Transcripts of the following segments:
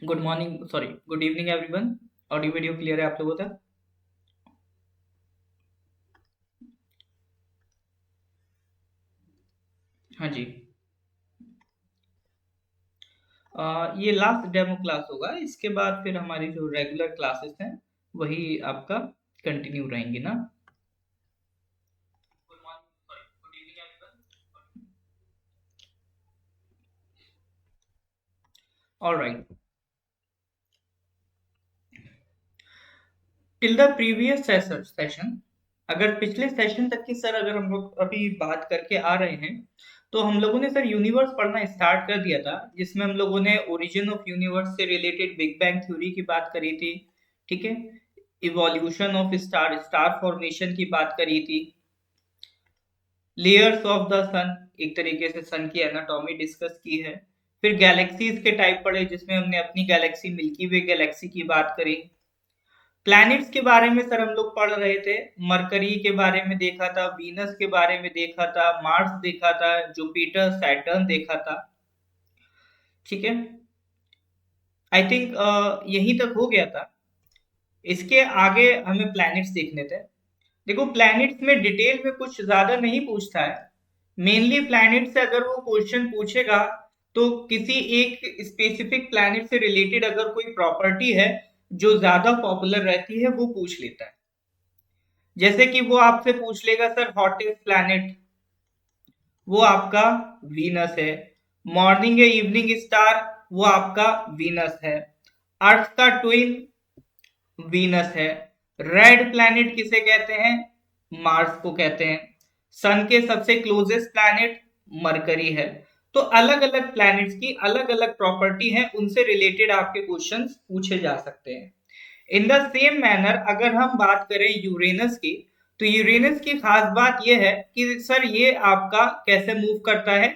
Good morning, sorry, good evening everyone. Audio video clear है आप लोगों तक? हाँ जी। ये लास्ट डेमो क्लास होगा, इसके बाद फिर हमारी जो रेगुलर क्लासेस हैं वही आपका कंटिन्यू रहेंगी ना। Good morning, sorry, good evening everyone. Alright. Till the previous session, अगर पिछले सेशन तक की सर अगर हम लोग अभी बात करके आ रहे हैं, तो हम लोगों ने सर यूनिवर्स पढ़ना स्टार्ट कर दिया था, जिसमें हम लोगों ने ओरिजिन ऑफ यूनिवर्स से रिलेटेड बिग बैंग थ्योरी की बात करी थी। ठीक है। Evolution of star, star formation की बात करी थी। लेयर्स ऑफ द सन, एक तरीके से सन की एनाटॉमी डिस्कस की है। फिर गैलेक्सीज के टाइप पढ़े, जिसमें हमने अपनी गैलेक्सी मिल्की वे गैलेक्सी की बात करी। प्लैनेट्स के बारे में सर हम लोग पढ़ रहे थे। मरकरी के बारे में देखा था, वीनस के बारे में देखा था, मार्स देखा था, जुपिटर सैटर्न देखा था। ठीक है। आई थिंक यहीं तक हो गया था। इसके आगे हमें प्लैनेट्स देखने थे। देखो, प्लैनेट्स में डिटेल में कुछ ज्यादा नहीं पूछता है। मेनली प्लैनेट से अगर वो क्वेश्चन पूछेगा, तो किसी एक स्पेसिफिक प्लैनेट से रिलेटेड अगर कोई प्रॉपर्टी है जो ज्यादा पॉपुलर रहती है, वो पूछ लेता है। जैसे कि वो आपसे पूछ लेगा सर हॉटेस्ट प्लैनेट, वो आपका वीनस है। मॉर्निंग या इवनिंग स्टार, वो आपका वीनस है। अर्थ का ट्विन वीनस है। रेड प्लैनेट किसे कहते हैं? मार्स को कहते हैं। सन के सबसे क्लोजेस्ट प्लैनेट मरकरी है। तो अलग अलग प्लैनेट्स की अलग अलग प्रॉपर्टी है, उनसे रिलेटेड आपके क्वेश्चंस पूछे जा सकते हैं। इन द सेम मैनर अगर हम बात करें यूरेनस की, तो यूरेनस की खास बात यह है कि सर ये आपका कैसे मूव करता है?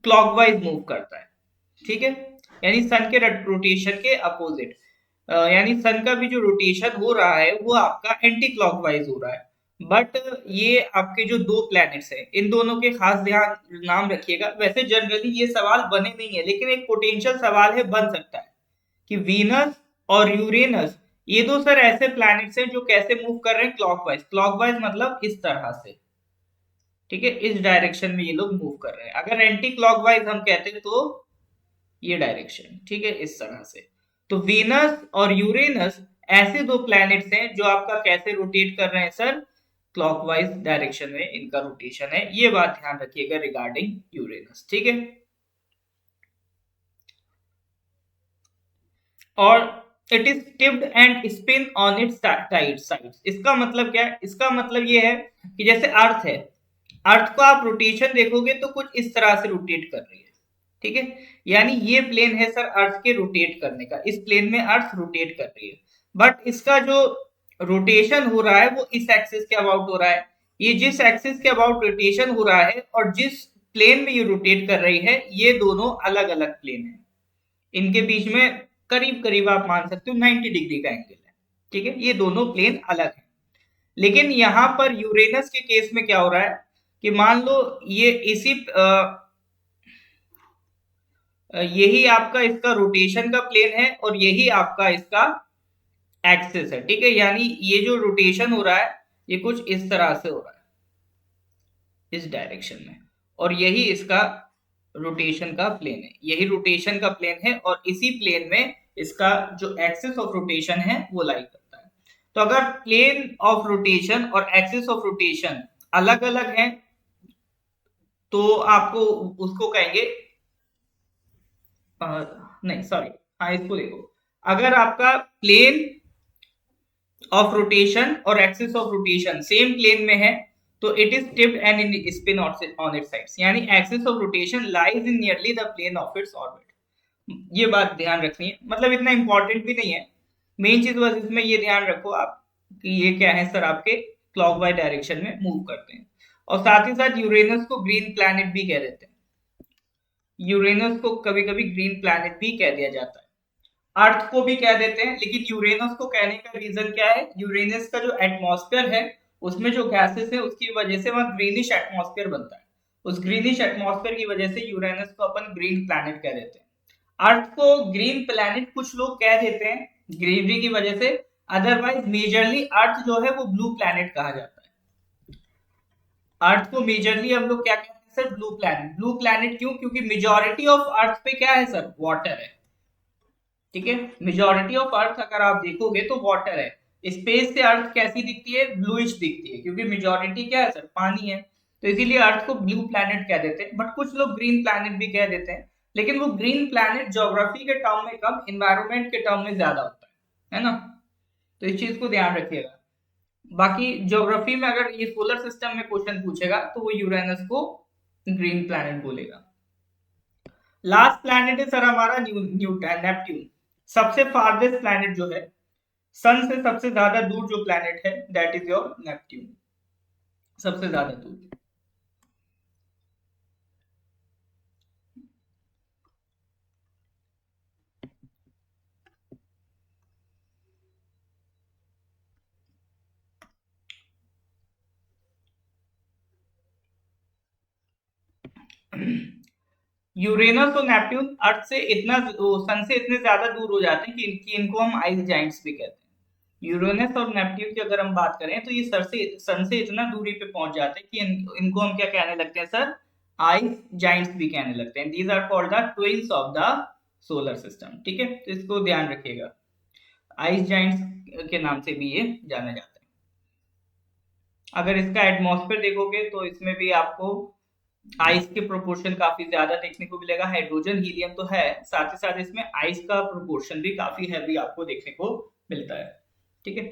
क्लॉकवाइज मूव करता है। ठीक है। यानी सन के रोटेशन के अपोजिट। यानी सन का भी जो रोटेशन हो रहा है वो आपका एंटी क्लॉकवाइज हो रहा है। बट ये आपके जो दो प्लैनेट्स हैं, इन दोनों के खास ध्यान नाम रखिएगा। वैसे जनरली ये सवाल बने नहीं है, लेकिन एक पोटेंशियल सवाल है, बन सकता है कि वीनस और यूरेनस, ये दो सर ऐसे प्लैनेट्स हैं जो कैसे मूव कर रहे हैं? क्लॉकवाइज। क्लॉकवाइज मतलब इस तरह से। ठीक है, इस डायरेक्शन में ये लोग मूव कर रहे हैं। अगर एंटी क्लॉकवाइज हम कहते हैं तो ये डायरेक्शन, ठीक है, इस तरह से। तो वीनस और यूरेनस ऐसे दो प्लैनेट्स हैं जो आपका कैसे रोटेट कर रहे हैं सर? क्लॉकवाइज डायरेक्शन में इनका रोटेशन है। ये बात ध्यान रखिएगा रिगार्डिंग यूरेनस। ठीक है। और it is tipped and spin on its sides. इसका मतलब क्या है? इसका मतलब ये है कि जैसे अर्थ है, अर्थ को आप रोटेशन देखोगे तो कुछ इस तरह से रोटेट कर रही है। ठीक है। यानी ये प्लेन है सर अर्थ के रोटेट करने का, इस प्लेन में अर्थ रोटेट कर रही है। बट इसका जो रोटेशन हो रहा है वो इस एक्सिस के अबाउट हो रहा है। ये जिस एक्सिस के अबाउट रोटेशन हो रहा है और जिस प्लेन में ये रोटेट कर रही है, ये दोनों अलग अलग प्लेन है। इनके बीच में करीब करीब आप मान सकते हो 90 डिग्री का एंगल है। ठीक है, ये दोनों प्लेन अलग है। लेकिन यहां पर यूरेनस के केस में क्या हो रहा है कि मान लो ये इसी यही आपका इसका रोटेशन का प्लेन है और यही आपका इसका एक्सिस है। ठीक है, यानी ये जो रोटेशन हो रहा है ये कुछ इस तरह से हो रहा है, इस डायरेक्शन में। और यही इसका रोटेशन का प्लेन है, यही रोटेशन का प्लेन है, और इसी प्लेन में इसका जो एक्सिस ऑफ रोटेशन है वो लाई करता है। तो अगर प्लेन ऑफ रोटेशन और एक्सिस ऑफ रोटेशन अलग अलग है, तो आपको उसको कहेंगे नहीं, सॉरी, हाँ, इसको देखो। अगर आपका प्लेन ऑफ रोटेशन और axis of rotation same plane में है, तो it is tipped and in spin on its sides. यानी axis of rotation lies in nearly the plane of its orbit. ये बात ध्यान रखनी है, मतलब इतना इंपॉर्टेंट भी नहीं है। मेन चीज बस इसमें ये ध्यान रखो आप कि ये क्या है सर, आपके क्लॉकवाइज डायरेक्शन में मूव करते हैं। और साथ ही साथ यूरेनस को ग्रीन प्लैनेट भी कह देते हैं। यूरेनस को कभी कभी ग्रीन प्लैनेट भी कह दिया जाता है। अर्थ को भी कह देते हैं, लेकिन यूरेनस को कहने का रीजन क्या है? यूरेनस का जो एटमॉस्फेयर है, उसमें जो गैसेस है उसकी वजह से वहां ग्रीनिश एटमॉस्फेयर बनता है। उस ग्रीनिश एटमॉस्फेयर की वजह से यूरेनस को अपन ग्रीन प्लैनेट कह देते हैं। अर्थ को ग्रीन प्लैनेट कुछ लोग कह देते हैं ग्रीनरी की वजह से, अदरवाइज मेजरली अर्थ जो है वो ब्लू प्लैनेट कहा जाता है। अर्थ को मेजरली हम लोग क्या कहते हैं sir? Blue planet. Blue planet क्यों? क्योंकि मेजोरिटी ऑफ अर्थ पे क्या है सर? वाटर है। ठीक है, मेजोरिटी ऑफ अर्थ अगर आप देखोगे तो वाटर है। स्पेस से अर्थ कैसी दिखती है? ब्लूइश दिखती है, क्योंकि मेजोरिटी क्या है सर? पानी है। तो इसीलिए अर्थ को ब्लू प्लैनेट कह देते हैं, बट कुछ लोग ग्रीन प्लैनेट भी कह देते हैं। लेकिन वो ग्रीन प्लैनेट ज्योग्राफी के टर्म में कम, इन्वायरमेंट के टर्म में ज्यादा होता है ना? तो इस चीज को ध्यान रखिएगा। बाकी ज्योग्राफी में अगर ये सोलर सिस्टम में क्वेश्चन पूछेगा तो वो यूरेनस को ग्रीन प्लैनेट बोलेगा। लास्ट प्लैनेट है सर हमारा न्यूटन नेपट्यून। सबसे फारदेस्ट प्लैनेट जो है, सन से सबसे ज्यादा दूर जो प्लैनेट है, दैट इज योर नेपट्यून। सबसे ज्यादा दूर। यूरेनस और नेपट्यून अर्थ से इतना, सन से इतने ज्यादा दूर हो जाते हैं कि इनको हम आइस जाइंट्स भी कहते हैं। यूरेनस और नेपट्यून की अगर हम बात करें तो ये सन से इतना दूरी पे पहुंच जाते हैं कि इनको हम क्या कहने लगते हैं सर? आइस जाइंट्स भी कहने लगते हैं। These are called the twins of the solar system. ठीक है, तो इसको ध्यान रखिएगा, आइस जाइंट्स के नाम से भी ये जाने जाते हैं। अगर इसका एटमॉस्फेयर देखोगे तो इसमें भी आपको आइस के प्रोपोर्शन काफी ज्यादा देखने को मिलेगा। हाइड्रोजन हीलियम तो है, साथ ही साथ इसमें आइस का प्रोपोर्शन भी काफी हैवी आपको देखने को मिलता है। ठीक है,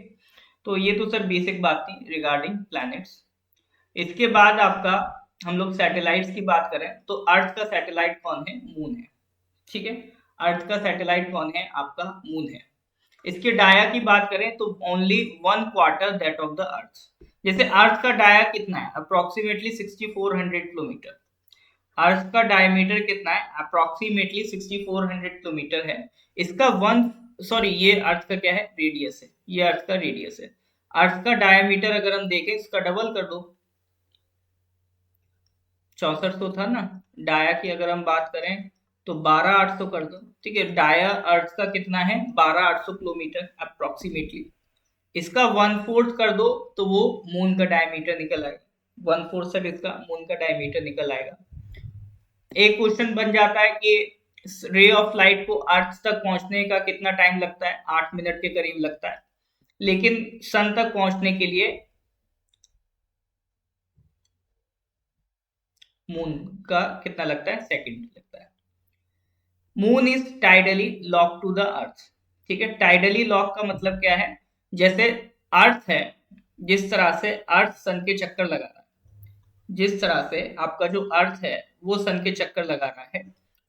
तो ये तो सर बेसिक बात थी रिगार्डिंग प्लैनेट्स। इसके बाद आपका हम लोग सैटेलाइट्स की बात करें तो अर्थ का सैटेलाइट कौन है? मून है। ठीक है, अर्थ का सैटेलाइट कौन है? आपका मून है। इसके डाया की बात करें तो only 1/4 that of the earth. जैसे अर्थ का डाया कितना है? Approximately 6400 kilometre. अर्थ का डायमीटर कितना है? अप्रोक्सीमेटली 6400 किलोमीटर है। इसका वन, सॉरी ये अर्थ का क्या है? रेडियस है। ये अर्थ का रेडियस है। अर्थ का डायमीटर अगर हम देखें, इसका डबल कर दो, 6400 था ना। डाया की अगर हम बात करें तो 12800 कर दो। ठीक है, डाया अर्थ का कितना है? 12800 किलोमीटर अप्रोक्सीमेटली। इसका 1/4 कर दो तो वो मून का डायमीटर निकल आएगा। 1/4 से इसका मून का डायमीटर निकल आएगा। एक क्वेश्चन बन जाता है कि रे ऑफ लाइट को अर्थ तक पहुंचने का कितना टाइम लगता है? 8 मिनट के करीब लगता है। लेकिन सन तक पहुंचने के लिए मून का कितना लगता है? सेकंड लगता है। Moon is tidally lock to the earth. ठीक है, टाइडली लॉक का मतलब क्या है? जैसे अर्थ है, जिस तरह से अर्थ सन के चक्कर लगा रहा है, जिस तरह से आपका जो अर्थ है वो सन के चक्कर लगा रहा है,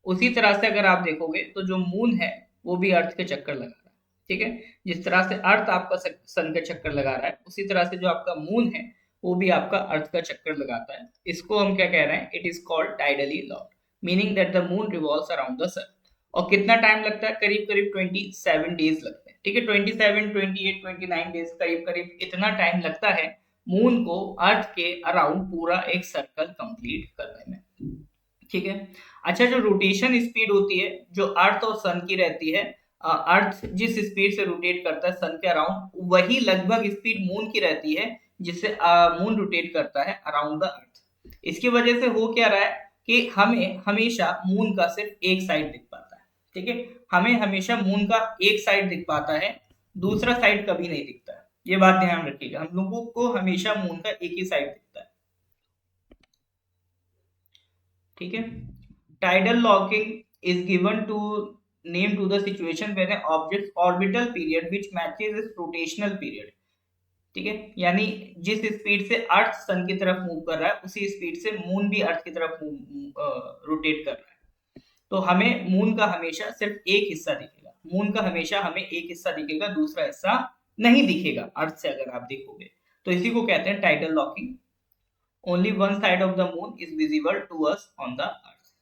उसी तरह से अगर आप देखोगे तो जो मून है वो भी अर्थ के चक्कर लगा रहा है। ठीक है, जिस तरह से अर्थ आपका सन के चक्कर लगा रहा है, उसी तरह से जो आपका मून है वो भी आपका अर्थ का चक्कर लगाता है। इसको हम क्या कह रहे हैं? It is called tidally lock, meaning that the moon revolves around the sun. और कितना टाइम लगता है? करीब करीब 27 डेज लगते हैं। ठीक है, 27, 28, 29 डेज करीब करीब इतना टाइम लगता है मून को अर्थ के अराउंड पूरा एक सर्कल कंप्लीट करने में। ठीक है, अच्छा, जो रोटेशन स्पीड होती है जो अर्थ और सन की रहती है, अर्थ जिस स्पीड से रोटेट करता है सन के अराउंड, वही लगभग स्पीड मून की रहती है जिससे मून रोटेट करता है अराउंड द अर्थ। इसकी वजह से हो क्या रहा है कि हमें हमेशा मून का सिर्फ एक साइड दिख पाता है। ठीक है, हमें हमेशा मून का एक साइड दिख पाता है, दूसरा साइड कभी नहीं दिखता है। ये बात ध्यान रखिएगा, हम लोगों को हमेशा मून का एक ही साइड दिखता है। ठीक है, tidal locking is given to name to the situation when a object orbital period which matches its rotational period. ठीक है, यानी जिस स्पीड से अर्थ सन की तरफ मूव कर रहा है उसी स्पीड से मून भी अर्थ की तरफ रोटेट कर रहा है। तो हमें मून का हमेशा सिर्फ एक हिस्सा दिखेगा, मून का हमेशा हमें एक हिस्सा दिखेगा, दूसरा हिस्सा नहीं दिखेगा अर्थ से अगर आप देखोगे। तो इसी को कहते हैं tidal locking. Only one side of the moon is visible to us on the earth.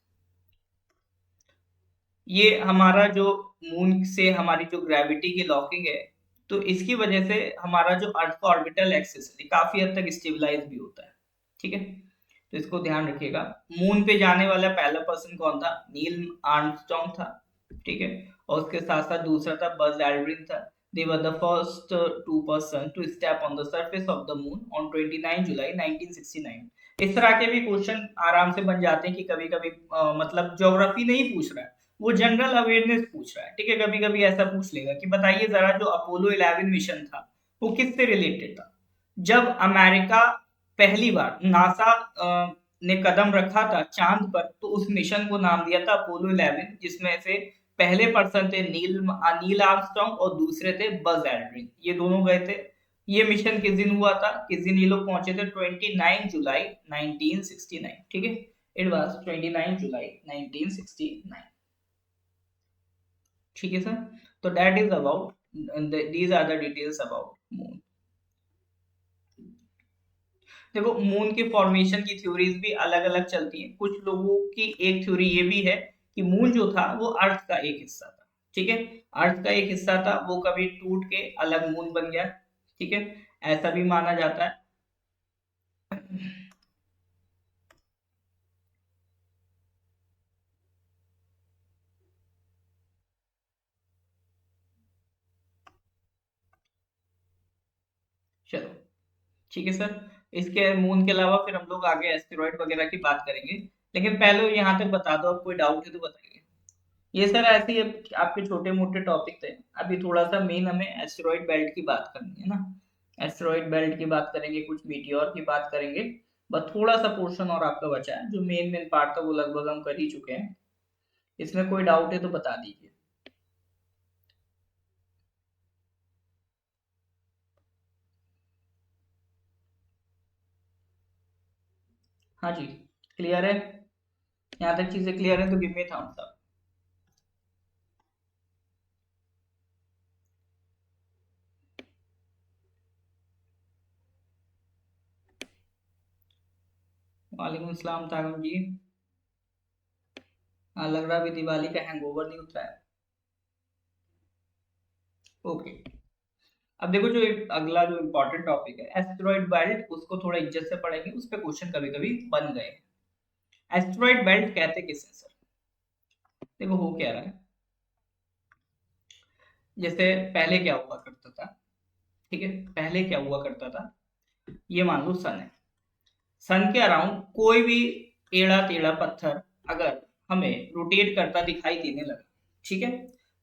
ये हमारा जो मून से हमारी जो ग्रेविटी की लॉकिंग है, तो इसकी वजह से हमारा जो अर्थ का ऑर्बिटल एक्सिस है काफी हद तक स्टेबलाइज भी होता है। ठीक है, तो इसको ध्यान रखिएगा। मून पे जाने वाला पहला पर्सन कौन था? नील आर्मस्ट्रॉन्ग था। ठीक है। और उसके साथ साथ दूसरा था बज एल्ड्रिन था। They were the first two person to step on the surface of the moon on 29 July 1969। इस तरह के भी क्वेश्चन आराम से बन जाते हैं कि कभी कभी मतलब ज्योग्राफी नहीं पूछ रहा है, वो जनरल अवेयरनेस पूछ रहा है, ठीक है। कभी कभी ऐसा पूछ लेगा कि बताइए जरा जो अपोलो 11 मिशन था वो किससे रिलेटेड था। जब अमेरिका पहली बार नासा ने कदम रखा था चांद पर, तो उस मिशन को नाम दिया था अपोलो 11, जिसमें से पहले पर्सन थे नील आर्मस्ट्रॉन्ग और दूसरे थे बज एल्ड्रिन, ये दोनों गए थे। ये मिशन किस दिन हुआ था, किस दिन ये लोग पहुंचे थे, 29 जुलाई 1969, ठीक है। इट वाज 29 जुलाई 1969, ठीक है सर। तो that is about, these are the details about moon. देखो मून के फॉर्मेशन की थ्योरीज भी अलग अलग चलती हैं। कुछ लोगों की एक थ्योरी ये भी है कि मून जो था वो अर्थ का एक हिस्सा था, ठीक है। अर्थ का एक हिस्सा था, वो कभी टूट के अलग मून बन गया, ठीक है, ऐसा भी माना जाता है। चलो ठीक है सर। इसके मून के अलावा फिर हम लोग आगे एस्टेरॉइड वगैरह की बात करेंगे, लेकिन पहले यहाँ तक बता दो, अब कोई डाउट है तो बताइए। ये सर ऐसे ही आपके छोटे मोटे टॉपिक थे। अभी थोड़ा सा मेन हमें एस्टेरॉइड बेल्ट की बात करनी है ना। एस्टेरॉइड बेल्ट की बात करेंगे, कुछ मीटियोर की बात करेंगे। बस थोड़ा सा पोर्शन और आपका बचा है, जो मेन मेन पार्ट था वो लगभग हम कर ही चुके हैं। इसमें कोई डाउट है तो बता दीजिए। हाँ जी, क्लियर है। यहाँ तक चीजें क्लियर है तो गिव मी थम्स अप। वालेकुम सलाम तागम जी। हाँ, लग रहा है अभी दिवाली का हैंगओवर नहीं उतरा है। ओके। अब देखो जो अगला जो इम्पोर्टेंट टॉपिक है एस्टेरॉइड बेल्ट, उसको थोड़ा इज्जत से पढ़ेंगे, उस पे क्वेश्चन कभी कभी बन गए। एस्टेरॉइड बेल्ट कहते किसे सर। देखो हो क्या रहा है, जैसे पहले क्या हुआ करता था, ठीक है। पहले क्या हुआ करता था, ये मान लो सन है। सन के अराउंड कोई भी टेढ़ा टेढ़ा पत्थर अगर हमें रोटेट करता दिखाई देने लगा, ठीक है।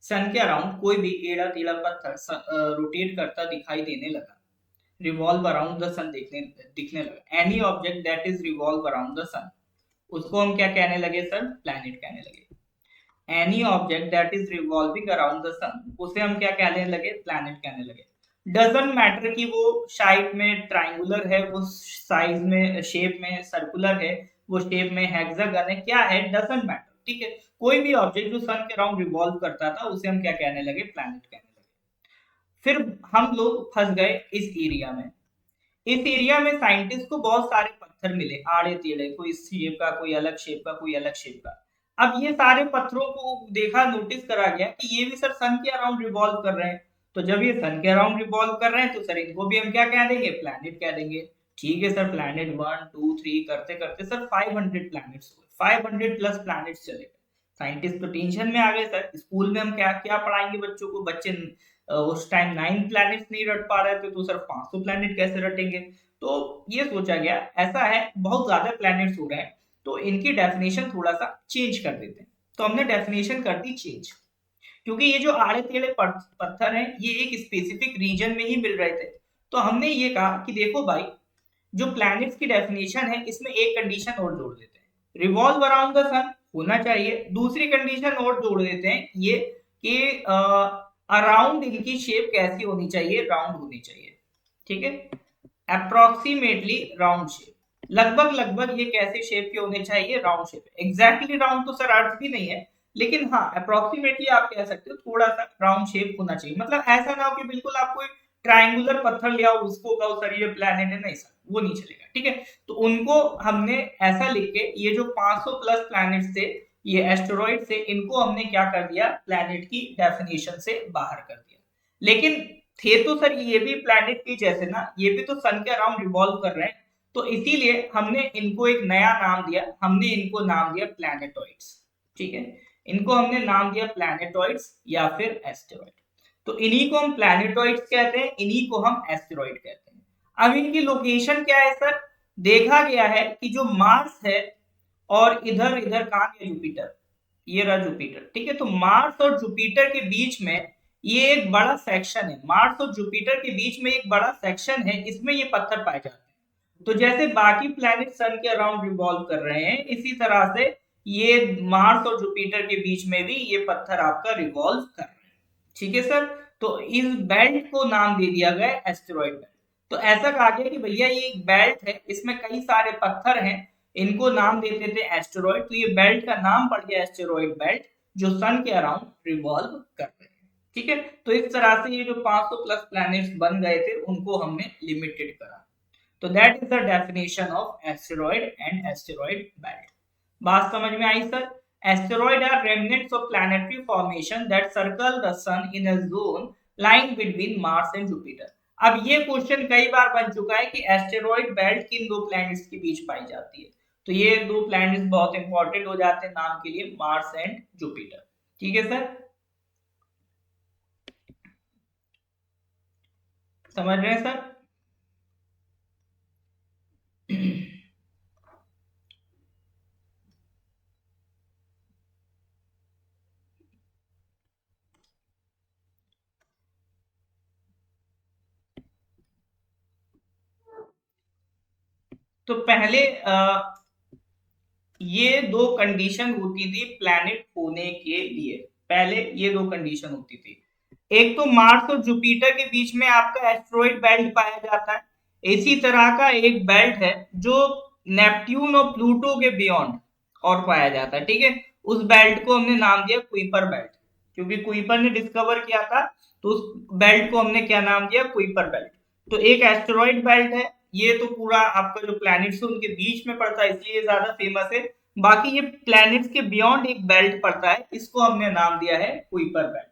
सन के अराउंड कोई भी टेढ़ा टेढ़ा पत्थर रोटेट करता दिखाई देने लगा, रिवॉल्व अराउंड द सन दिखने लगा, any object that is revolve around the sun, उसको हम क्या कहने लगे सर, प्लैनेट कहने लगे। Any object that is revolving around the sun, उसे हम क्या कहने लगे, प्लैनेट कहने लगे। डजंट मैटर कि वो शाइट में ट्राइंगुलर है, वो साइज में शेप में सर्कुलर है, वो शेप में हेक्सागन है, क्या है डजंट मैटर, ठीक है। कोई भी ऑब्जेक्ट जो सन के अराउंड रिवॉल्व करता था उसे हम क्या कहने लगे, प्लैनेट कहने लगे। फिर हम लोग फंस गए इस एरिया में। इस एरिया में साइंटिस्ट को बहुत सारे पत्थर मिले आड़े टेढ़े, कोई इस शेप का, कोई अलग शेप का, कोई अलग शेप का। अब ये सारे पत्थरों को देखा, नोटिस करा गया कि ये भी सर सन के अराउंड रिवॉल्व कर रहे हैं। तो जब ये सन के अराउंड रिवॉल्व कर रहे हैं तो सर इनको भी हम क्या कह देंगे, प्लैनेट कह देंगे। ठीक है सर, प्लैनेट 1 2 3 करते करते सर 500 प्लैनेट्स हुए, 500 प्लस प्लैनेट्स चले गए। साइंटिस्ट तो टेंशन में आ गए सर, स्कूल में हम क्या क्या पढ़ाएंगे बच्चों को, बच्चे उस टाइम 9 प्लैनेट्स नहीं रट पा रहे थे, तो सर 500 प्लैनेट कैसे रटेंगे। तो ये सोचा गया ऐसा है बहुत ज्यादा प्लैनेट्स हो रहे हैं, तो इनकी डेफिनेशन थोड़ा सा चेंज कर देते हैं। तो हमने डेफिनेशन कर दी चेंज, क्योंकि ये जो आड़े टेढ़े पत्थर हैं ये एक स्पेसिफिक रीजन में ही मिल रहे थे। तो हमने ये कहा कि देखो भाई, जो प्लैनेट्स की डेफिनेशन है इसमें एक कंडीशन और जोड़ देते हैं, रिवॉल्व अराउंड द सन होना चाहिए। दूसरी कंडीशन और जोड़ देते हैं ये कि अराउंड इनकी शेप कैसी होनी चाहिए, राउंड होनी चाहिए, ठीक है। अप्रोक्सीमेटली राउंड शेप, लगभग लगभग ये कैसे शेप के होने चाहिए, राउंड शेप। एग्जैक्टली राउंड तो सर अर्थ भी नहीं है, लेकिन हाँ अप्रोक्सीमेटली आप कह सकते हो थोड़ा सा राउंड शेप होना चाहिए। मतलब ऐसा ना हो कि बिल्कुल आप कोई ट्रायंगुलर पत्थर ले आओ उसको कहो सर ये प्लैनेट है, नहीं सर वो नहीं चलेगा, ठीक है। तो उनको हमने ऐसा लिख के, ये जो 500 प्लस प्लैनेट्स थे ये एस्टेरॉइड से, इनको हमने क्या कर दिया, प्लैनेट की डेफिनेशन से बाहर कर दिया। लेकिन थे तो सर ये भी प्लैनेट की जैसे ना, ये भी तो सन के अराउंड रिवॉल्व कर रहे हैं, तो इसीलिए हमने इनको एक नया नाम दिया, हमने इनको नाम दिया प्लैनेटॉइड्स, ठीक है। इनको हमने नाम दिया प्लैनेटॉइड्स या फिर एस्टेरॉइड। तो इन्हीं को हम प्लैनेटॉइड्स कहते हैं, इन्हीं को हम एस्टेरॉइड कहते हैं। अब इनकी लोकेशन क्या है सर? देखा गया है कि जो मार्स है और इधर इधर कहाँ है जुपिटर, ये रहा जुपिटर, ठीक है। तो मार्स और जुपिटर के बीच में ये एक बड़ा सेक्शन है, मार्स और जुपिटर के बीच में एक बड़ा सेक्शन है, इसमें ये पत्थर पाए जाते हैं। तो जैसे बाकी प्लैनेट सन के अराउंड रिवॉल्व कर रहे हैं, इसी तरह से ये मार्स और जुपिटर के बीच में भी ये पत्थर आपका रिवॉल्व कर रहे हैं, ठीक है सर। तो इस बेल्ट को नाम दे दिया गया एस्टेरॉइड बेल्ट। तो ऐसा कहा गया कि भैया ये एक बेल्ट है, इसमें कई सारे पत्थर हैं, इनको नाम देते थे एस्टेरॉइड। तो ये बेल्ट का नाम पड़ गया एस्टेरॉइड बेल्ट, जो सन के अराउंड रिवॉल्व कर रहे हैं, ठीक है। तो इस तरह से ये जो 500 प्लस प्लैनेट्स बन गए थे उनको हमने लिमिटेड करा। तो that is the definition of asteroid and asteroid belt. बात समझ में आई sir? Asteroid are remnants of planetary formation that circle the sun in a zone lying between Mars and Jupiter. अब ये क्वेश्चन कई बार बन चुका है कि एस्टेरॉइड बेल्ट किन दो प्लैनेट्स के बीच पाई जाती है। तो ये दो प्लैनेट्स बहुत इंपॉर्टेंट हो जाते हैं नाम के लिए, मार्स एंड जुपिटर, ठीक है सर। समझ रहे हैं सर? तो पहले ये दो कंडीशन होती थी प्लैनेट होने के लिए, पहले ये दो कंडीशन होती थी। एक तो मार्स और जुपिटर के बीच में आपका एस्टेरॉइड बेल्ट पाया जाता है, इसी तरह का एक बेल्ट है जो नेपट्यून और प्लूटो के बियॉन्ड और पाया जाता है, ठीक है। उस बेल्ट को हमने नाम दिया कुइपर बेल्ट, क्योंकि कुइपर ने डिस्कवर किया था, तो उस बेल्ट को हमने क्या नाम दिया? Kuiper belt. तो एक एस्टेरॉइड बेल्ट है, ये तो पूरा आपका जो प्लैनेट्स है उनके बीच में पड़ता है, इसलिए ज्यादा फेमस है। बाकी ये प्लैनेट्स के बियॉन्ड एक बेल्ट पड़ता है, इसको हमने नाम दिया है कुइपर बेल्ट।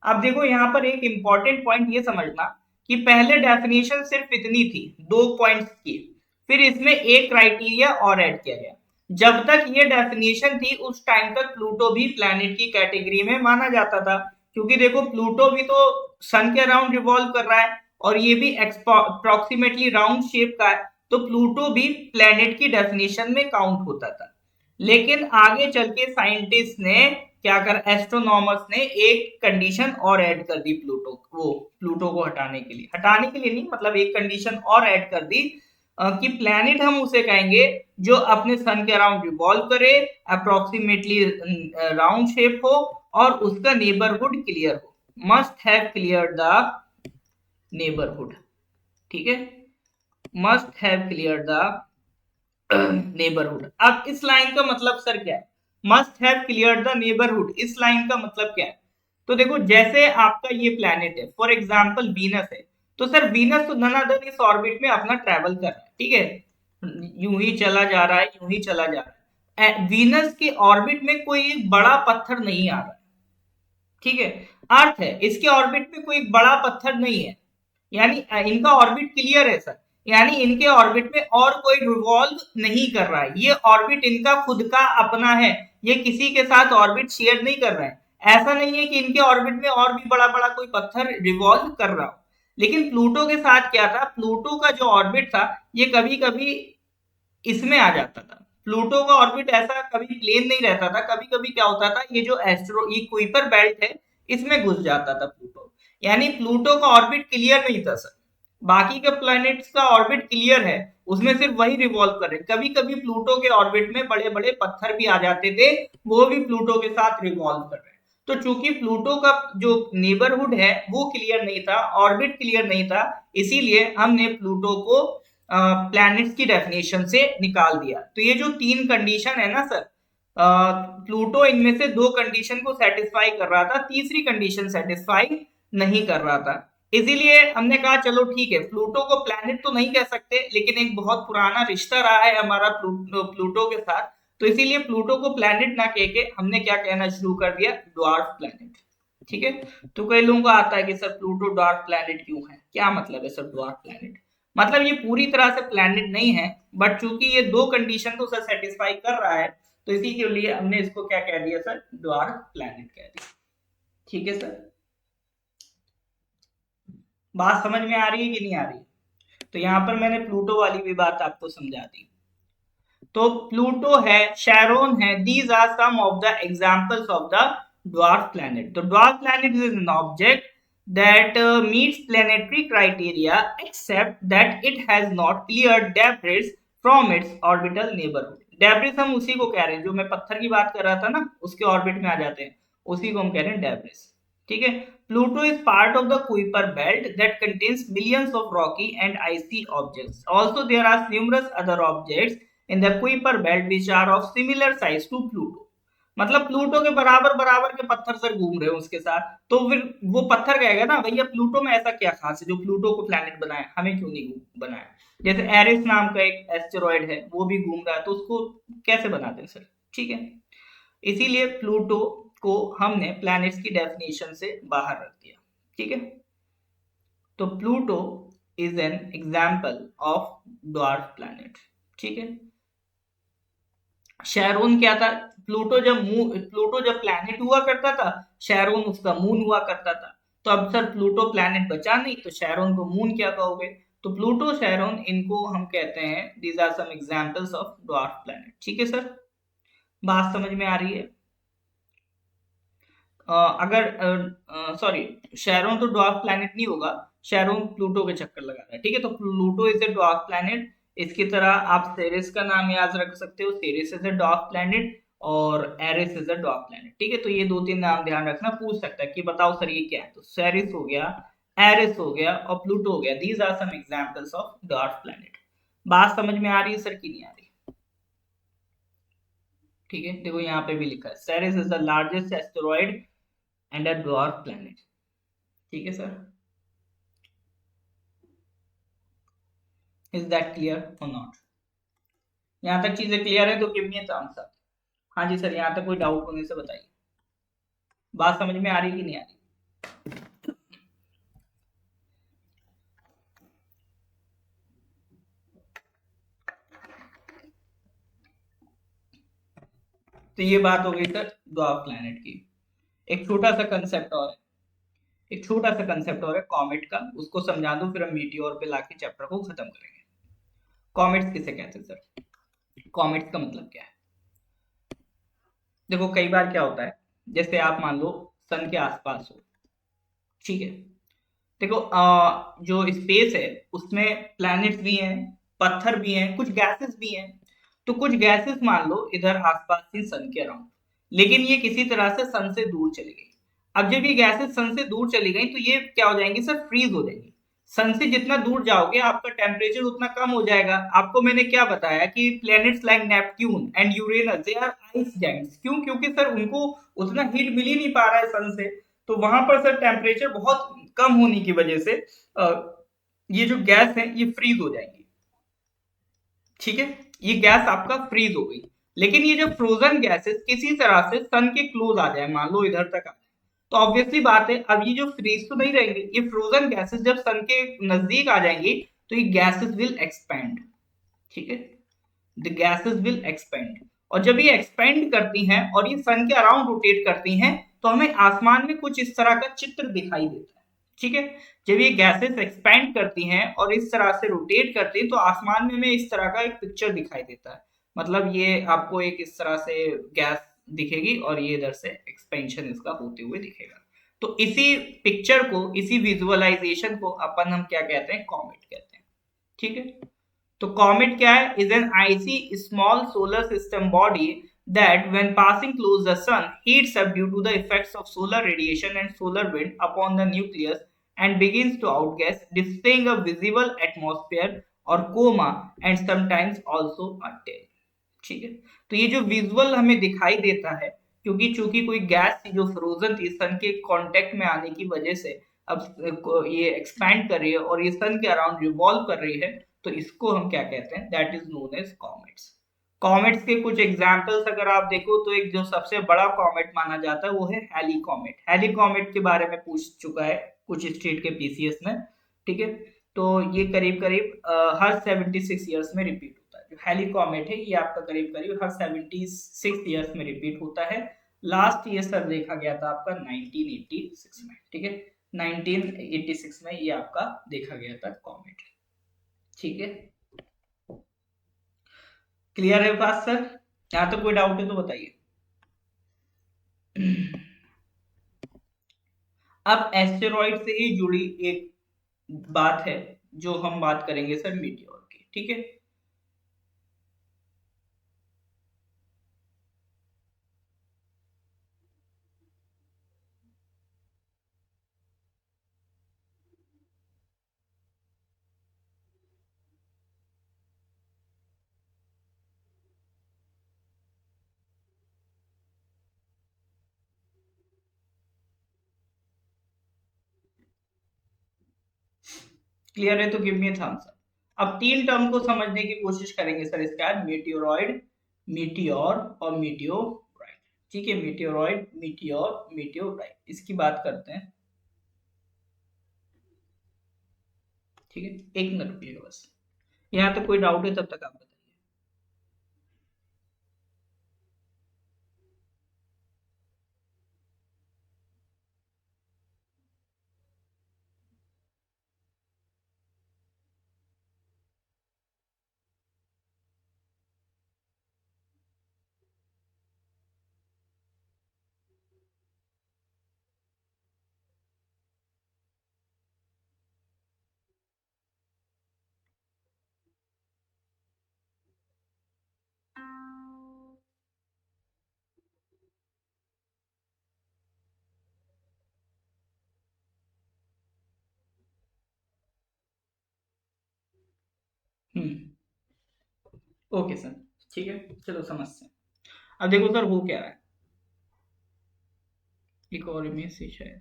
अब देखो यहाँ पर एक इंपॉर्टेंट पॉइंट ये समझना कि पहले डेफिनेशन सिर्फ इतनी थी, 2 पॉइंट्स की, फिर इसमें एक क्राइटेरिया और ऐड किया गया। जब तक ये डेफिनेशन थी उस टाइम तक प्लूटो भी प्लैनेट की कैटेगरी में माना जाता था, क्योंकि देखो प्लूटो भी तो सन के अराउंड रिवॉल्व कर रहा है और ये भी अप्रोक्सीमेटली राउंड शेप का है, तो प्लूटो भी प्लैनेट की डेफिनेशन में काउंट होता था। लेकिन आगे चल के साइंटिस्ट ने क्या कर, एस्ट्रोनॉमर्स ने एक कंडीशन और ऐड कर दी प्लूटो को हटाने के लिए नहीं, मतलब एक कंडीशन और ऐड कर दी कि प्लैनेट हम उसे कहेंगे जो अपने सन के अराउंड रिवॉल्व करे, अप्रोक्सीमेटली राउंड शेप हो और उसका नेबरहुड क्लियर हो, must have clear the neighbourhood, ठीक है, must have clear the neighbourhood. अब इस लाइन का मतलब सर क्या है? Must have clear the neighbourhood, इस लाइन का मतलब क्या है? तो देखो जैसे आपका ये प्लैनेट है, फॉर एग्जांपल वीनस है, तो सर वीनस तो धनाधन इस ऑर्बिट में अपना ट्रैवल कर रहा है, ठीक है, यूं ही चला जा रहा है, यूं ही चला जा रहा है। वीनस के ऑर्बिट में कोई एक बड़ा पत्थर नहीं आ रहा है, ठीक है। अर्थ है, इसके ऑर्बिट में कोई बड़ा पत्थर नहीं है, यानी इनका ऑर्बिट क्लियर है सर, यानी इनके ऑर्बिट में और कोई रिवॉल्व नहीं कर रहा है, ये ऑर्बिट इनका खुद का अपना है, ये किसी के साथ ऑर्बिट शेयर नहीं कर रहे हैं। ऐसा नहीं है कि इनके ऑर्बिट में और भी बड़ा बड़ा कोई पत्थर रिवॉल्व कर रहा हो। लेकिन प्लूटो के साथ क्या था, प्लूटो का जो ऑर्बिट था ये कभी कभी इसमें आ जाता था, प्लूटो का ऑर्बिट ऐसा कभी प्लेन नहीं रहता था, कभी कभी क्या होता था, ये जो ये कुइपर बेल्ट है इसमें घुस जाता था प्लूटो, यानी प्लूटो का ऑर्बिट क्लियर नहीं था सर। बाकी के प्लैनेट्स का ऑर्बिट क्लियर है, उसमें सिर्फ वही रिवॉल्व कर रहे, कभी कभी प्लूटो के ऑर्बिट में बड़े बड़े पत्थर भी आ जाते थे, वो भी प्लूटो के साथ रिवॉल्व कर रहे। तो चूंकि प्लूटो का जो नेबरहुड है वो क्लियर नहीं था, ऑर्बिट क्लियर नहीं था, इसीलिए हमने प्लूटो को प्लैनेट्स की डेफिनेशन से निकाल दिया। तो ये जो 3 कंडीशन है ना सर, प्लूटो इनमें से 2 कंडीशन को सेटिस्फाई कर रहा था, तीसरी कंडीशन सेटिस्फाई नहीं कर रहा था, इसीलिए हमने कहा चलो ठीक है, प्लूटो को प्लैनेट तो नहीं कह सकते, लेकिन एक बहुत पुराना रिश्ता रहा है हमारा प्लूटो के साथ, तो इसीलिए प्लूटो को प्लैनेट ना कह के हमने क्या कहना शुरू कर दिया, ड्वार्फ प्लैनेट, ठीक है। तो कई लोगों को आता है कि सर प्लूटो ड्वार्फ प्लैनेट क्यों है, क्या मतलब है सर ड्वार्फ प्लैनेट? मतलब ये पूरी तरह से प्लैनेट नहीं है, बट चूंकि ये 2 कंडीशन को सर सेटिस्फाई कर रहा है, तो इसी के लिए हमने इसको क्या कह दिया सर, ड्वार्फ प्लैनेट कह दिया। ठीक है सर, बात समझ में आ रही है कि नहीं आ रही? तो यहाँ पर मैंने प्लूटो वाली भी बात आपको समझा दी। तो प्लूटो है, शेरोन है, these are some of the examples of the dwarf planet. तो dwarf planet is an object that meets planetary criteria except that it has not cleared debris from its orbital neighborhood. debris हम उसी को कह रहे हैं, जो मैं पत्थर की बात कर रहा था ना, उसके ऑर्बिट में आ जाते हैं, उसी को हम कह रहे हैं debris। ठीक है, Pluto is part of the Kuiper belt that contains millions of rocky and icy objects. Also, there are numerous other objects in the Kuiper belt which are of similar size to Pluto. मतलब Pluto के बराबर बराबर के पत्थर sir घूम रहे हो उसके साथ, तो फिर वो पत्थर कहेगा ना भैया प्लूटो में ऐसा क्या खास है जो प्लूटो को प्लैनेट बनाया, हमें क्यों नहीं बनाया। जैसे एरिस नाम का एक एस्टेरॉयड है, वो भी घूम रहा है, तो उसको कैसे बनाते हैं सर। ठीक है, इसीलिए प्लूटो को हमने प्लैनेट्स की डेफिनेशन से बाहर रख दिया। ठीक है, तो Pluto is an example of dwarf planet. ठीक है, शेरोन क्या था, प्लूटो जब प्लैनेट हुआ करता था, शेरोन उसका मून हुआ करता था। तो अब सर प्लूटो प्लैनेट बचा नहीं, तो शेरोन को मून क्या कहोगे। तो प्लूटो, शेरोन, इनको हम कहते हैं, these are some examples of dwarf planet. ठीक है सर, बात समझ में आ रही है? अगर सॉरी, शेरोन तो ड्वार्फ प्लैनेट नहीं होगा, शेरोन प्लूटो के चक्कर लगा रहा है। ठीक है, तो Pluto is a dwarf planet. इसकी तरह आप सेरेस का नाम याद रख सकते हो, Ceres is a dwarf planet और Eris is a dwarf planet. ठीक है, तो ये दो तीन नाम ध्यान रखना, पूछ सकता है कि बताओ सर ये क्या है, तो सेरिस हो गया, एरिस हो गया और प्लूटो हो गया। These are some examples of dwarf planet. बात समझ में आ रही है सर कि नहीं आ रही? ठीक है, देखो यहाँ पे भी लिखा है, सेरिस is the largest asteroid and a dwarf planet. ठीक है सर, इज दैट क्लियर और नॉट? यहाँ तक चीजें क्लियर है तो गिव मी अ आंसर। हाँ जी सर, यहाँ तक कोई डाउट होने से बताइए। बात समझ में आ रही कि नहीं आ रही? तो ये बात हो गई सर ड्वार्फ प्लैनेट की। एक छोटा सा कंसेप्ट और है, एक छोटा सा कंसेप्ट और है कॉमेट का, उसको समझा दूं फिर हम मीटियोर पे लाके चैप्टर को खत्म करेंगे। कॉमेट्स किसे कहते हैं सर? कॉमेट्स का मतलब क्या है? देखो कई बार क्या होता है, जैसे आप मान लो सन के आसपास हो, ठीक है, देखो जो स्पेस है उसमें प्लैनेट्स भी हैं, पत्थर भी हैं, कुछ गैसेस भी हैं। तो कुछ गैसेस मान लो इधर आसपास थी सन के अराउंड, लेकिन ये किसी तरह से सन से दूर चली गई। अब जब ये गैसेस सन से दूर चली गई तो ये क्या हो जाएंगी सर, फ्रीज हो जाएंगी। सन से जितना दूर जाओगे आपका टेम्परेचर उतना कम हो जाएगा। आपको मैंने क्या बताया कि planets like Neptune and Uranus they are ice giants. क्यों? क्योंकि सर उनको उतना हीट मिल ही नहीं पा रहा है सन से, तो वहां पर सर टेम्परेचर बहुत कम होने की वजह से ये जो गैस है ये फ्रीज हो जाएंगी। ठीक है, ये गैस आपका फ्रीज हो गई। लेकिन ये जो फ्रोजन गैसेस किसी तरह से सन के क्लोज आ जाए, मान लो इधर तक आ जाए, तो ऑब्वियसली बात है अब ये जो फ्रीज तो नहीं रहेंगे, ये फ्रोजन गैसेस जब सन के नजदीक आ जाएंगी तो ये गैसेस विल एक्सपेंड। ठीक है, द गैसेस विल एक्सपेंड, और जब ये एक्सपेंड करती हैं और ये सन के अराउंड रोटेट करती हैं तो हमें आसमान में कुछ इस तरह का चित्र दिखाई देता है। ठीक है, जब ये गैसेस एक्सपेंड करती हैं और इस तरह से रोटेट करती हैं तो आसमान में हमें इस तरह का एक पिक्चर दिखाई देता है। मतलब ये आपको एक इस तरह से गैस दिखेगी और ये इधर से एक्सपेंशन इसका होते हुए दिखेगा। तो इसी पिक्चर को, इसी विजुअलाइजेशन को अपन हम क्या कहते हैं, कॉमेट कहते हैं। ठीक है, तो कॉमेट क्या है, is an IC small solar system body that when passing close the sun heats up due to the effects of solar radiation and solar wind upon the nucleus and begins to outgas, displaying a visible atmosphere or coma and sometimes also a tail। ठीक है, तो ये जो visual हमें दिखाई देता है, क्योंकि चूंकि कोई गैस थी जो फ्रोजन थी, सन के कांटेक्ट में आने की वजह से अब ये एक्सपैंड कर रही है और ये सन के अराउंड रिवॉल्व कर रही है, तो इसको हम क्या कहते हैं, that is known as comets. Comets के कुछ एग्जाम्पल्स अगर आप देखो तो एक जो सबसे बड़ा कॉमेट माना जाता है वो है हैली कॉमेट। हैली कॉमेट के बारे में पूछ चुका है कुछ स्टेट के पीसीएस में। ठीक है, तो ये करीब करीब हर 76 ईयर्स में रिपीट होता है। जो हैली कॉमेट है ये आपका करीब करीब हर 76 ईयर्स में रिपीट होता है। लास्ट ईयर सर देखा गया था आपका 1986 में, ठीक है, 1986 में ये आपका देखा गया था कॉमेट, ठीक है। क्लियर है बात सर? यहाँ तो कोई डाउट है तो बताइए। अब एस्टेरॉइड से ही जुड़ी एक बात है जो हम बात करेंगे सर मीटियोर की, ठीक है। क्लियर है तो give me a thumbs up. अब तीन टर्म को समझने की कोशिश करेंगे सर इसके बाद, मीटियोरॉइड, मीटियोर और मीटियोराइड, ठीक है। मीटियोरॉइड, मीटियोर, मीटियोराइड, इसकी बात करते हैं, ठीक है। एक मिनट रुकिएगा बस, यहाँ तो कोई डाउट है तब तक आप बताइए। ओके सर, ठीक है, चलो समझते हैं। अब देखो सर हो क्या रहा है, एक और इमेज से शायद,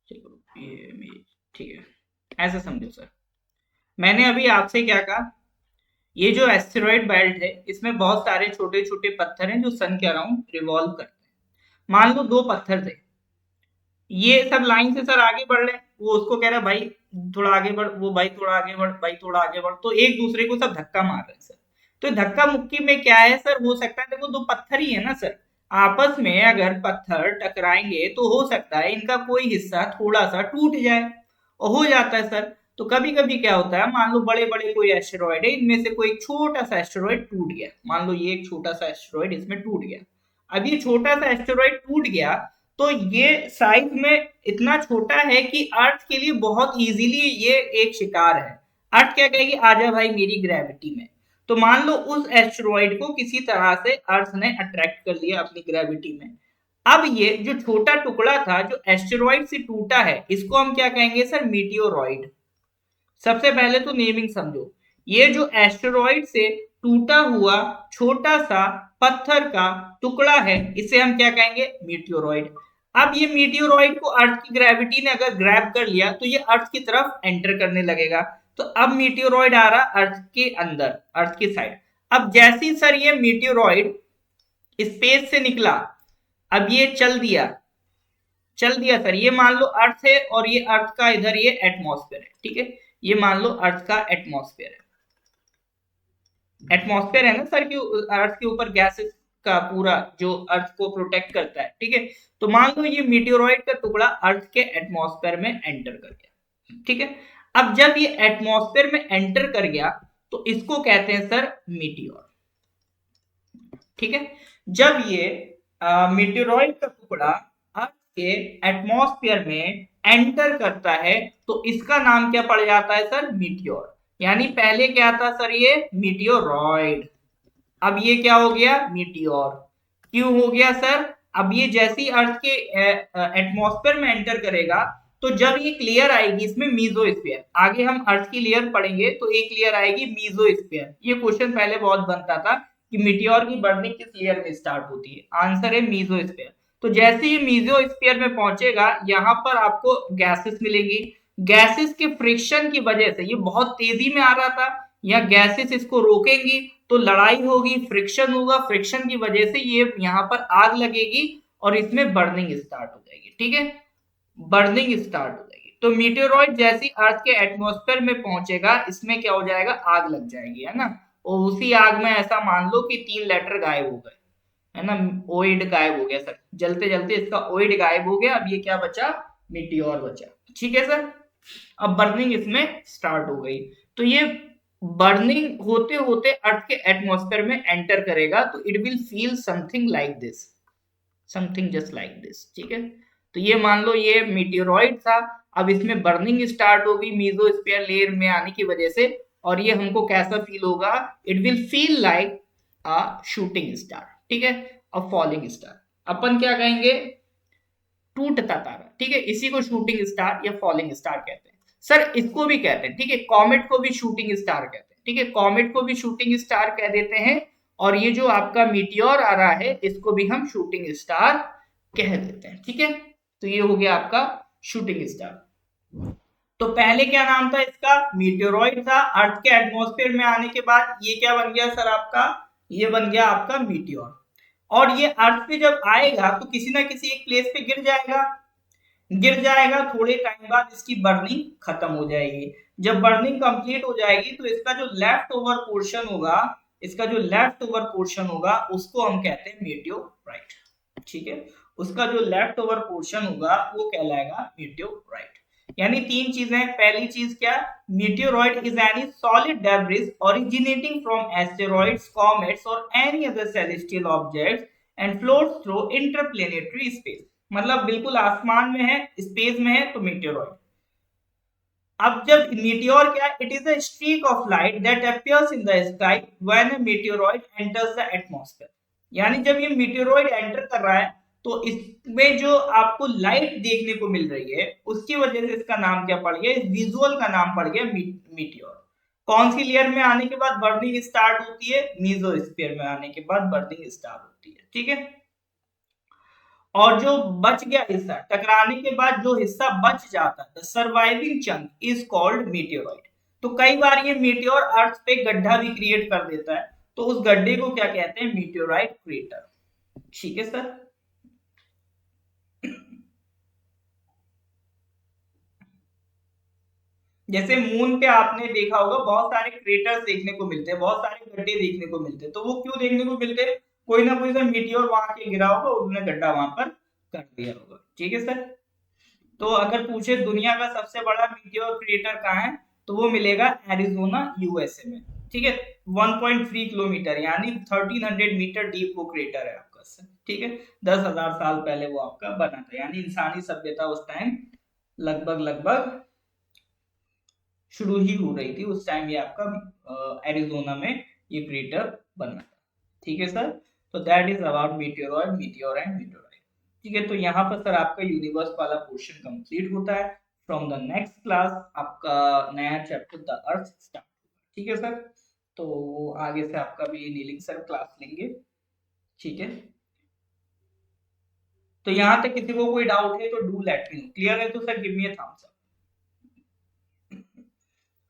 चलो ये इमेज, ठीक है। ऐसा समझो सर, मैंने अभी आपसे क्या कहा, ये जो एस्टेरॉइड बेल्ट है इसमें बहुत सारे छोटे छोटे पत्थर हैं जो सन के अराउंड रिवॉल्व करते हैं। मान लो दो पत्थर थे, ये सब लाइन से सर आगे बढ़ रहे हैं, वो उसको कह रहा है भाई थोड़ा आगे बढ़, वो भाई थोड़ा आगे बढ़, भाई थोड़ा आगे बढ़, तो एक दूसरे को सब धक्का मार रहे हैं सर। तो धक्का मुक्की में क्या है सर, हो सकता है देखो दो पत्थर ही है ना सर, आपस में अगर पत्थर टकराएंगे तो हो सकता है इनका कोई हिस्सा थोड़ा सा टूट जाए, और हो जाता है सर। तो कभी कभी क्या होता है, मान लो बड़े बड़े कोई एस्टेरॉइड है, इनमें से कोई एक छोटा सा एस्टेरॉइड टूट गया, मान लो ये एक छोटा सा एस्टेरॉइड इसमें टूट गया। अब ये छोटा सा एस्टेरॉइड टूट गया तो ये साइज में इतना छोटा है कि अर्थ के लिए बहुत इजीली ये एक शिकार है। अर्थ क्या कहेगी, आजा भाई मेरी ग्रेविटी में। तो मान लो उस एस्टेरॉइड को किसी तरह से अर्थ ने अट्रैक्ट कर लिया अपनी ग्रेविटी में। अब ये जो छोटा टुकड़ा था जो एस्टेरॉइड से टूटा है, इसको हम क्या कहेंगे सर, मीटियोरॉइड। सबसे पहले तो नेमिंग समझो, ये जो एस्टेरॉइड से टूटा हुआ छोटा सा पत्थर का टुकड़ा है इसे हम क्या कहेंगे, मीटियोरॉइड। अब ये मीटियोरॉइड को अर्थ की ग्रेविटी ने अगर ग्रैब कर लिया तो ये अर्थ की तरफ एंटर करने लगेगा। तो अब मीटियोरॉइड आ रहा अर्थ के अंदर, अर्थ की साइड। अब जैसी सर ये मीटियोरॉइड स्पेस से निकला, अब ये चल दिया सर, ये मान लो अर्थ है और ये अर्थ का इधर ये एटमॉस्फेयर है, ठीक है। ये मान लो अर्थ का एटमॉस्फेयर है, एटमॉस्फेयर है ना सर, कि अर्थ के ऊपर गैसेस का पूरा जो अर्थ को प्रोटेक्ट करता है, ठीक है। तो मान लो ये मीटियोरॉइड का टुकड़ा अर्थ के एटमॉस्फेयर में एंटर कर गया, ठीक है। अब जब ये एटमॉस्फेयर में एंटर कर गया तो इसको कहते हैं सर मीटियोर, ठीक है। जब ये मीटियोरॉइड का टुकड़ा अर्थ के एटमॉस्फेयर में एंटर करता है तो इसका नाम क्या पड़ जाता है सर, मीटियोर। यानी पहले क्या था सर, ये मीटियोरॉइड, अब ये क्या हो गया, मीटियोर। क्यों हो गया सर, अब ये जैसी अर्थ के एटमॉस्फेयर में एंटर करेगा तो जब ये लेयर आएगी इसमें मीजोस्फीयर, आगे हम अर्थ की लेयर पढ़ेंगे तो एक लेयर आएगी मीजोस्फीयर। ये क्वेश्चन पहले बहुत बनता था कि मीटियोर की बर्निंग किस लेयर में स्टार्ट होती है, आंसर है मीजोस्फीयर। तो जैसे ही मीजोस्फीयर में पहुंचेगा यहाँ पर आपको गैसेस मिलेंगी, गैसेस के फ्रिक्शन की वजह से ये बहुत तेजी में आ रहा था, या गैसेस इसको रोकेंगी तो लड़ाई होगी, फ्रिक्शन होगा, फ्रिक्शन की वजह से ये यहाँ पर आग लगेगी और इसमें बर्निंग स्टार्ट हो जाएगी, ठीक है, बर्निंग स्टार्ट हो जाएगी। तो मीटेरोइड जैसी अर्थ के एटमॉस्फेयर में पहुंचेगा, इसमें क्या हो जाएगा, आग लग जाएगी, है ना। और उसी आग में ऐसा मान लो कि 3 लेटर गायब हो गए, है ना, ओइड गायब हो गया सर, जलते जलते इसका ओइड गायब हो गया, अब ये क्या बचा, मीटियोर बचा। ठीक है सर। अब बर्निंग इसमें स्टार्ट हो गई। तो ये बर्निंग होते होते अर्थ के एटमॉस्फेयर में एंटर करेगा, तो it will feel something like this, something just like this. ठीक है। तो ये मान लो ये मीटियोरॉइड था, अब इसमें बर्निंग स्टार्ट होगी मीजोस्फीयर लेयर में आने की वजह से, और ये हमको कैसा फील होगा, it will feel like a shooting star. ठीक है। अ फॉलिंग स्टार, अपन क्या कहेंगे, टूटता तारा। ठीक है, इसी को शूटिंग स्टार या फॉलिंग स्टार कहते हैं। सर इसको भी कहते हैं, ठीक है, कॉमेट को भी शूटिंग स्टार कहते हैं। ठीक है, कॉमेट को भी शूटिंग स्टार कह देते हैं, और ये जो आपका मीटियोर आ रहा है इसको भी हम शूटिंग स्टार कह देते हैं। ठीक है, तो ये हो गया आपका शूटिंग स्टार। तो पहले क्या नाम था इसका, मीटियोरॉइड था। अर्थ के एटमॉस्फेयर में आने के बाद ये क्या बन गया सर आपका, ये बन गया आपका मीटियोर। और ये अर्थ पे जब आएगा तो किसी ना किसी एक प्लेस पे गिर जाएगा, गिर जाएगा, थोड़े टाइम बाद इसकी बर्निंग खत्म हो जाएगी। जब बर्निंग कंप्लीट हो जाएगी तो इसका जो लेफ्ट ओवर पोर्शन होगा, इसका जो लेफ्ट ओवर पोर्शन होगा उसको हम कहते हैं मीटियोराइट। ठीक है, उसका जो लेफ्ट ओवर पोर्शन होगा वो कहलाएगा मीटियोराइट। यानी 3 चीजें, पहली चीज क्या, meteorite is any solid debris originating from asteroids, comets और any other celestial objects and floats through interplanetary space. मतलब बिल्कुल आसमान में है, स्पेस में है, तो मीटियोरॉइड। अब जब मीटियोर क्या, it is a streak of light that appears in the sky when a meteoroid enters the atmosphere. यानी जब ये मीटियोरॉइड एंटर कर रहा है तो इसमें जो आपको लाइट देखने को मिल रही है उसकी वजह से इसका नाम क्या पड़ गया, इस विजुअल का नाम पड़ गया मीटियोर। कौन सी लेयर में आने के बाद बर्निंग स्टार्ट होती है, मीजोस्फीयर में आने के बाद बर्निंग स्टार्ट होती है। ठीक है, और जो बच गया हिस्सा, टकराने के बाद जो हिस्सा बच जाता है, the surviving chunk is called meteorite. तो कई बार ये मीटियोर अर्थ पे गड्ढा भी क्रिएट कर देता है, तो उस गड्ढे को क्या कहते हैं, मीटियोराइट क्रेटर। ठीक है सर। जैसे मून पे आपने देखा होगा बहुत सारे क्रेटर्स देखने को मिलते हैं, बहुत सारे गड्ढे देखने को मिलते हैं, तो वो क्यों देखने को मिलते हैं, कोई ना कोई मीटियोर वहां के गिरा होगा, उसने गड्ढा वहां पर कर दिया होगा। ठीक है सर। तो अगर पूछे दुनिया का सबसे बड़ा मीटियोर क्रेटर कहाँ है, तो वो मिलेगा एरिजोना यूएसए में। ठीक है, 1.3 किलोमीटर यानी 1300 मीटर डीप वो क्रेटर है आपका सर। ठीक है, 10,000 साल पहले वो आपका बना था, यानी इंसानी सभ्यता उस टाइम लगभग लगभग शुरू ही हो रही थी, उस टाइम ये आपका एरिजोना में ये क्रेटर बना था। ठीक है सर। तो that is about meteoroid, meteor and meteorite. ठीक है, तो यहाँ पर सर आपका यूनिवर्स वाला पोर्शन कंप्लीट होता है। फ्रॉम द नेक्स्ट क्लास आपका नया चैप्टर द अर्थ स्टार्ट होगा। ठीक है सर। तो आगे से आपका भी नीलिंग सर क्लास लेंगे। ठीक है, तो यहाँ तक किसी को कोई डाउट है तो do let me know. Clear है तो sir give me a thumbs up.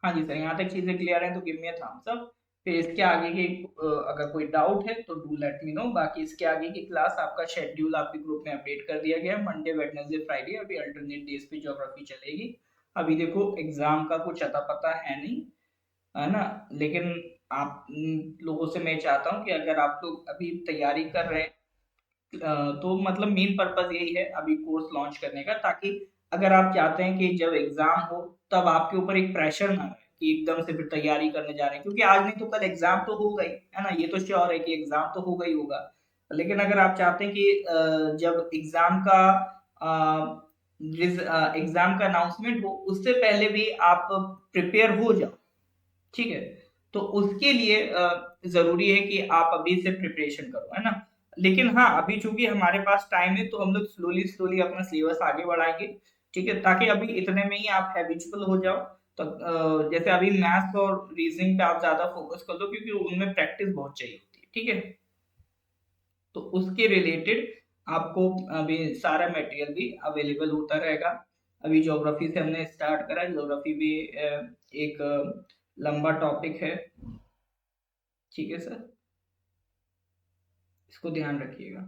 हाँ जी सर, यहाँ तक चीजें क्लियर है तो give me a thumbs up. फिर इसके आगे की अगर कोई डाउट है तो डू लेट मी नो। बाकी इसके आगे की क्लास आपका शेड्यूल आपके ग्रुप में अपडेट कर दिया गया है, मंडे वेडनेसडे फ्राइडे, अभी अल्टरनेट डेज पे ज्योग्राफी चलेगी। अभी देखो एग्जाम का कुछ अता पता है नहीं, है ना, लेकिन आप लोगों से मैं चाहता हूँ कि अगर आप लोग अभी तैयारी कर रहे हैं तो मतलब मेन पर्पस यही है अभी कोर्स लॉन्च करने का, ताकि अगर आप चाहते हैं कि जब एग्जाम हो तब आपके ऊपर एक प्रेशर ना रहे कि एकदम से फिर तैयारी करने जा रहे हैं, क्योंकि आज नहीं तो कल एग्जाम तो होगा ही, है ना, ये तो श्योर है कि एग्जाम तो होगा ही होगा। लेकिन अगर आप चाहते हैं कि जब एग्जाम का अनाउंसमेंट हो उससे पहले भी आप प्रिपेयर हो जाओ, ठीक है, तो उसके लिए जरूरी है कि आप अभी से प्रिपरेशन करो, है ना। लेकिन हाँ, अभी चूंकि हमारे पास टाइम है तो हम लोग स्लोली स्लोली अपना सिलेबस आगे बढ़ाएंगे। ठीक है, ताकि अभी इतने में ही आप हैबिचुअल हो जाओ। तो जैसे अभी मैथ्स और रीजनिंग पे आप ज्यादा फोकस कर लो, क्योंकि उनमें प्रैक्टिस बहुत चाहिए होती है। ठीक है, तो उसके रिलेटेड आपको अभी सारा मटेरियल भी अवेलेबल होता रहेगा। अभी ज्योग्राफी से हमने स्टार्ट करा, ज्योग्राफी भी एक लंबा टॉपिक है। ठीक है सर, इसको ध्यान रखिएगा।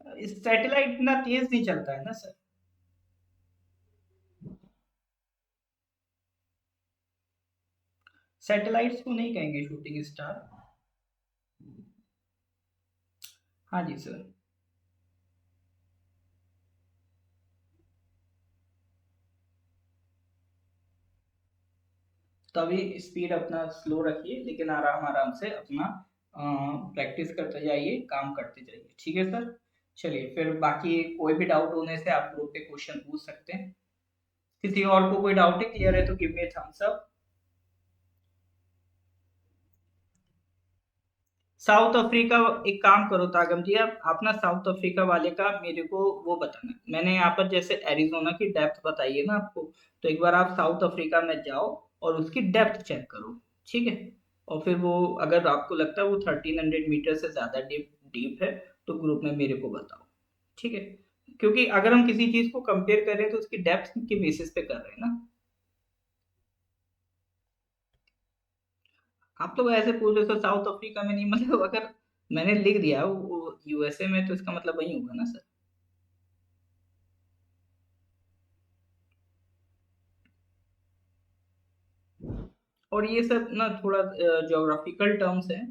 सैटेलाइट इतना तेज नहीं चलता है ना सर। सैटेलाइट्स को नहीं कहेंगे शूटिंग स्टार। हाँ जी सर। तभी स्पीड अपना स्लो रखिए, लेकिन आराम आराम से अपना प्रैक्टिस करते जाइए, काम करते जाइए, ठीक है सर। चलिए फिर बाकी कोई भी डाउट होने से आप ग्रुप पे क्वेश्चन पूछ सकते हैं। किसी और को कोई डाउट है, क्लियर है तो give me thumbs up. South Africa, एक काम करो तागम जी, आप अपना साउथ अफ्रीका वाले का मेरे को वो बताना। मैंने यहाँ पर जैसे एरिजोना की डेप्थ बताई है ना आपको, तो एक बार आप साउथ अफ्रीका में जाओ और उसकी डेप्थ चेक करो, ठीक है। और फिर वो अगर आपको लगता है वो 1300 मीटर से ज्यादा डीप डीप है, तो ग्रुप में मेरे को बताओ, ठीक है। क्योंकि अगर हम किसी चीज को कंपेयर कर रहे हैं तो उसकी डेप्थ के बेसिस पे कर रहे हैं ना। आप लोग ऐसे पूछ रहे हो साउथ अफ्रीका में नहीं, मतलब अगर मैंने लिख दिया वो यूएसए में, तो इसका मतलब वही होगा ना सर। और ये सब ना थोड़ा ज्योग्राफिकल टर्म्स है,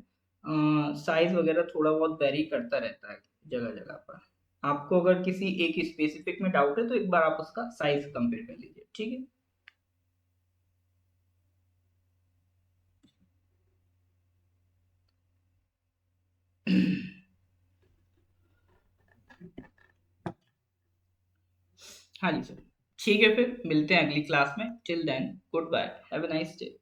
साइज वगैरह थोड़ा बहुत वेरी करता रहता है जगह जगह पर। आपको अगर किसी एक स्पेसिफिक में डाउट है तो एक बार आप उसका साइज कंपेयर कर लीजिए, ठीक है। हाँ जी सर। ठीक है, फिर मिलते हैं अगली क्लास में। Till then goodbye, have a nice day.